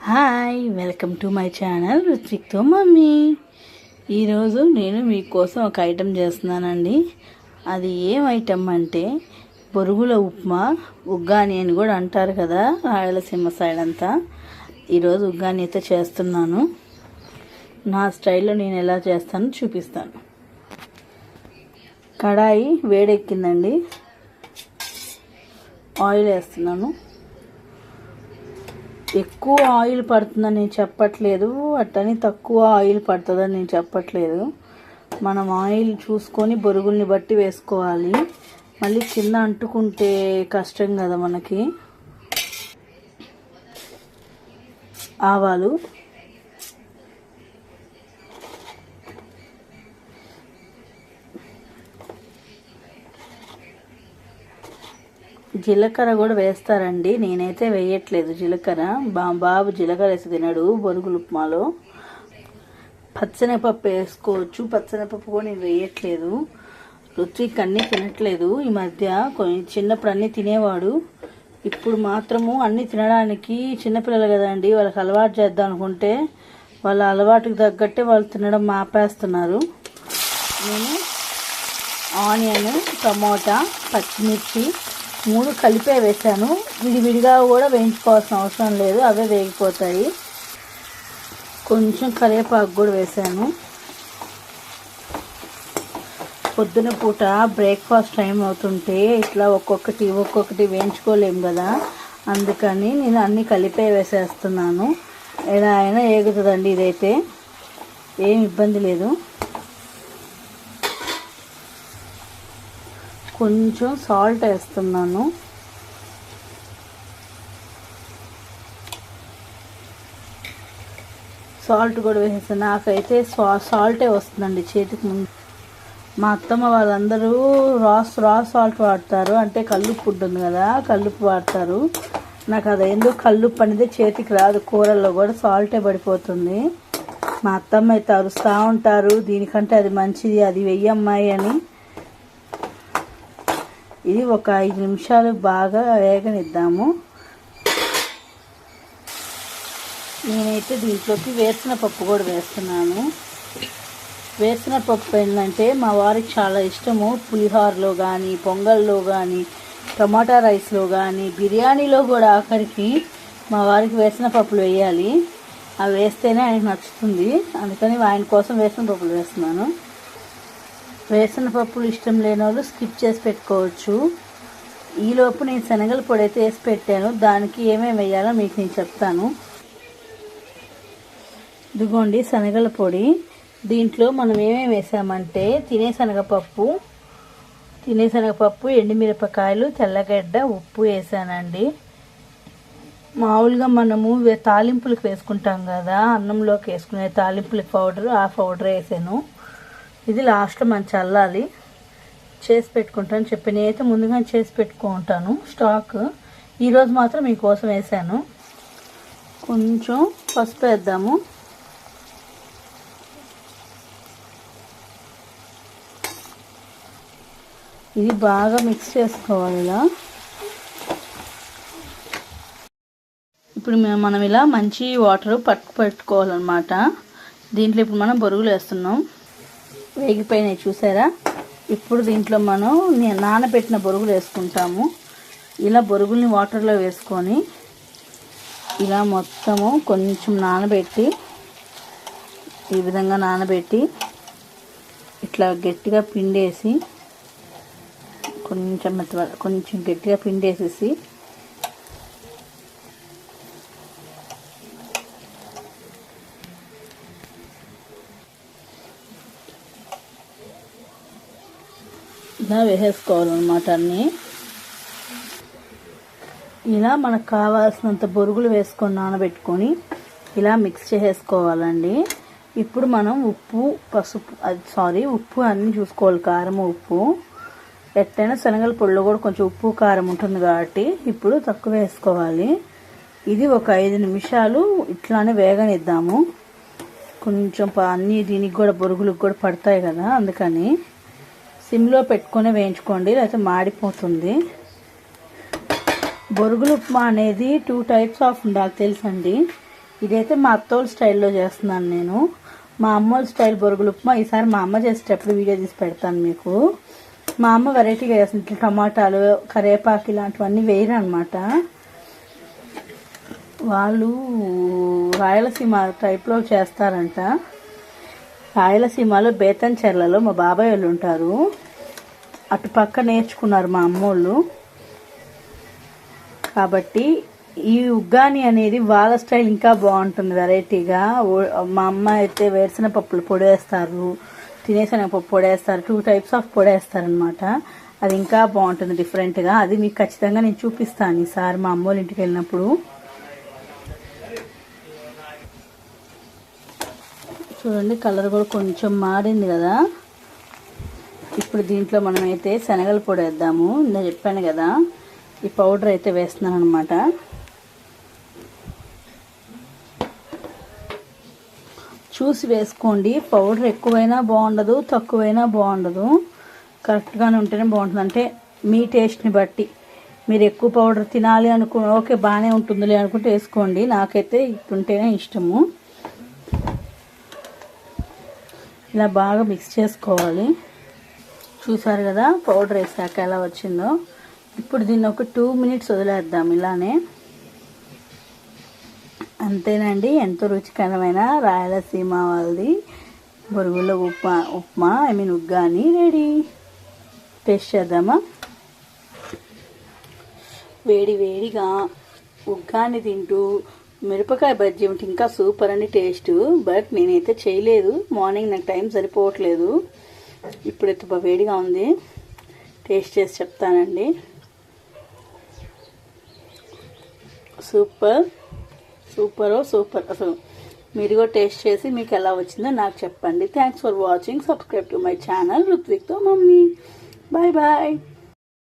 Hi, welcome to my channel రుచిక్తో mummy. ఈరోజు నేను మీకోసం ఒక ఐటెం చేస్తున్నానండి. అది ఏం ఐటెం అంటే బొరుగుల ఉప్మా, ఉగ్గాని అని కూడా అంటారు కదా రాయలసీమ సైడ్ అంతా. ఈరోజు ఉగ్గాని అయితే చేస్తున్నాను. నా స్టైల్లో నేను ఎలా చేస్తానో చూపిస్తాను. కడాయి వేడెక్కిందండి, ఆయిల్ వేస్తున్నాను. ఎక్కువ ఆయిల్ పడుతుందని నేను చెప్పట్లేదు, అట్టని తక్కువ ఆయిల్ పడుతుందని నేను చెప్పట్లేదు. మనం ఆయిల్ చూసుకొని బొరుగుల్ని బట్టి వేసుకోవాలి. మళ్ళీ కింద అంటుకుంటే కష్టం కదా మనకి. ఆవాలు, జీలకర్ర కూడా వేస్తారండి, నేనైతే వేయట్లేదు జీలకర్ర. బాబు జీలకర్ర వేసి తినడు బొరుగుల ఉప్మాలో. పచ్చనపప్పు వేసుకోవచ్చు, పచ్చనపప్పు కూడా నేను వేయట్లేదు. రుచికి అన్నీ తినట్లేదు ఈ మధ్య. చిన్నప్పుడు అన్నీ తినేవాడు, ఇప్పుడు మాత్రము అన్నీ తినడానికి చిన్నపిల్లలు కదండి, వాళ్ళకి అలవాటు చేద్దాం అనుకుంటే వాళ్ళ అలవాటుకి తగ్గట్టే వాళ్ళు తినడం ఆపేస్తున్నారు. నేను ఆనియన్, టమోటా, పచ్చిమిర్చి 3 కలిపే వేసాను. విడివిడిగా కూడా వేయించుకోవాల్సిన అవసరం లేదు, అవే వేగిపోతాయి. కొంచెం కరివేపాకు కూడా వేసాను. పొద్దున పూట బ్రేక్ఫాస్ట్ టైం అవుతుంటే ఇట్లా ఒక్కొక్కటి వేయించుకోలేము కదా, అందుకని నేను అన్నీ కలిపే వేసేస్తున్నాను. ఎలా అయినా ఏగుతుందండి, ఇదైతే ఏం ఇబ్బంది లేదు. కొంచెం సాల్ట్ వేస్తున్నాను. సాల్ట్ కూడా వేసేస్తాను. నాకైతే సాల్టే వస్తుందండి చేతికి ముందు. మా అత్తమ్మ వాళ్ళందరూ రా సాల్ట్ వాడతారు, అంటే కల్లుప్పు ఉంటుంది కదా, కల్లుప్పు వాడతారు. నాకు అదేందో కల్లుప్పు అనేది చేతికి రాదు, కూరల్లో కూడా సాల్టే పడిపోతుంది. మా అత్తమ్మ అయితే అరుస్తూ ఉంటారు, దీనికంటే అది మంచిది, అది వెయ్యమ్మాయి అని. ఇది ఒక 5 నిమిషాలు బాగా వేగనిద్దాము. నేనైతే దీంట్లోకి వేరుశనగపప్పు కూడా వేస్తున్నాను. వేరుశనగపప్పు ఏంటంటే మా వారికి చాలా ఇష్టము. పులిహోరలో కానీ, పొంగల్లో కానీ, టమాటా రైస్లో కానీ, బిర్యానీలో కూడా ఆఖరికి మా వారికి వేరుశనగపప్పులు వేయాలి. అవి వేస్తేనే ఆయనకు నచ్చుతుంది, అందుకని ఆయన కోసం వేరుశనగపప్పులు వేస్తున్నాను. వేరుశనగపప్పులు ఇష్టం లేని వాళ్ళు స్కిప్ చేసి పెట్టుకోవచ్చు. ఈలోపు నేను శనగల పొడి అయితే వేసి పెట్టాను, దానికి ఏమేమి వేయాలో మీకు నేను చెప్తాను. ఇదిగోండి శనగల పొడి. దీంట్లో మనం ఏమేమి వేసామంటే తినేశనగపప్పు, ఎండుమిరపకాయలు, తెల్లగడ్డ, ఉప్పు వేసానండి. మామూలుగా మనము తాలింపులకు వేసుకుంటాం కదా, అన్నంలోకి వేసుకునే తాలింపులకి పౌడర్, ఆ పౌడర్ వేసాను. ఇది లాస్ట్లో మనం చల్లాలి. చేసి పెట్టుకుంటాను చెప్పి నేనైతే ముందుగానే చేసి పెట్టుకుంటాను స్టాక్. ఈరోజు మాత్రం మీకోసం వేసాను. కొంచెం పసుపు వేద్దాము. ఇది బాగా మిక్స్ చేసుకోవాలి ఇలా. ఇప్పుడు మనం ఇలా మంచి వాటర్ పెట్టుకోవాలన్నమాట. దీంట్లో ఇప్పుడు మనం బొరుగులు వేస్తున్నాం. వేగిపోయినాయి చూసారా. ఇప్పుడు దీంట్లో మనం నానబెట్టిన బొరుగులు వేసుకుంటాము. ఇలా బొరుగుల్ని వాటర్లో వేసుకొని ఇలా మొత్తము కొంచెం నానబెట్టి, ఈ విధంగా నానబెట్టి ఇట్లా గట్టిగా పిండేసి, కొంచెం గట్టిగా పిండేసేసి ఇలా వేసేసుకోవాలన్నమాట అన్నీ. ఇలా మనకు కావాల్సినంత బొరుగులు వేసుకొని నానబెట్టుకొని ఇలా మిక్స్ చేసేసుకోవాలండి. ఇప్పుడు మనం ఉప్పు, పసుపు, ఉప్పు అన్నీ చూసుకోవాలి, కారం, ఉప్పు. ఎట్టైనా శనగల పొడిలో కూడా కొంచెం ఉప్పు కారం ఉంటుంది కాబట్టి ఇప్పుడు తక్కువ వేసుకోవాలి. ఇది ఒక 5 నిమిషాలు ఇట్లానే వేగనిద్దాము. కొంచెం అన్నీ దీనికి కూడా బొరుగులకు కూడా పడతాయి కదా, అందుకని సిమ్లో పెట్టుకొని వేయించుకోండి, లేకపోతే మాడిపోతుంది. బొరుగులు ఉప్మా అనేది 2 టైప్స్ ఆఫ్ నాకు తెలుసండి. ఇదైతే మా అత్తోళ్ళ స్టైల్లో చేస్తున్నాను నేను. మా అమ్మోళ్ళ స్టైల్ బొరుగులు ఉప్మా ఈసారి మా అమ్మ చేసేటప్పుడు వీడియో తీసి పెడతాను మీకు. మా అమ్మ వెరైటీగా చేస్తుంది, ఇట్లా టమాటాలు కరివేపాకు ఇలాంటివన్నీ వేయరు అనమాట. వాళ్ళు రాయలసీమ టైప్లో చేస్తారంట. రాయలసీమలో బేతంచెర్లలో మా బాబాయ్ వాళ్ళు ఉంటారు, అటు పక్క నేర్చుకున్నారు మా అమ్మోళ్ళు. కాబట్టి ఈ ఉగ్గాని అనేది వాళ్ళ స్టైల్ ఇంకా బాగుంటుంది వెరైటీగా. మా అమ్మ అయితే వేరుశనగపప్పులు పొడి వేస్తారు, తినేశనగపప్పు పొడి వేస్తారు, 2 టైప్స్ ఆఫ్ పొడి వేస్తారనమాట. అది ఇంకా బాగుంటుంది డిఫరెంట్గా. అది మీకు ఖచ్చితంగా నేను చూపిస్తాను ఈసారి మా అమ్మోళ్ళ ఇంటికి వెళ్ళినప్పుడు. చూడండి కలర్ కూడా కొంచెం మారింది కదా. ఇప్పుడు దీంట్లో మనమైతే శనగల పొడి వేద్దాము. నేను చెప్పాను కదా, ఈ పౌడర్ అయితే వేస్తున్నాను అనమాట. చూసి వేసుకోండి, పౌడర్ ఎక్కువైనా బాగుండదు, తక్కువైనా బాగుండదు, కరెక్ట్గానే ఉంటేనే బాగుంటుంది. అంటే మీ టేస్ట్ని బట్టి మీరు ఎక్కువ పౌడర్ తినాలి ఓకే బాగానే ఉంటుందిలే అనుకుంటే వేసుకోండి. నాకైతే ఇట్టుంటేనే ఇష్టము. ఇలా బాగా మిక్స్ చేసుకోవాలి. చూసారు కదా పౌడర్ వేసాక ఎలా వచ్చిందో. ఇప్పుడు దీన్ని ఒక 2 మినిట్స్ వదిలేద్దాం ఇలానే. అంతేనండి, ఎంతో రుచికరమైన రాయలసీమ వాళ్ళది బొరుగుల ఉప్మా ఉగ్గాని రెడీ. టేస్ట్ చేద్దామా? వేడి వేడిగా ఉగ్గాని తింటూ మిరపకాయ బజ్జీ ఉంటే ఇంకా సూపర్ అండి టేస్ట్. బట్ నేనైతే చేయలేదు, మార్నింగ్ నాకు టైం సరిపోవట్లేదు. ఇప్పుడైతే వేడిగా ఉంది, టేస్ట్ చేసి చెప్తానండి. సూపర్ అసలు. మీరు కూడా టేస్ట్ చేసి మీకు ఎలా వచ్చిందో నాకు చెప్పండి. Thanks for watching. Subscribe to my channel రుత్విక్తో మమ్మీ. Bye bye.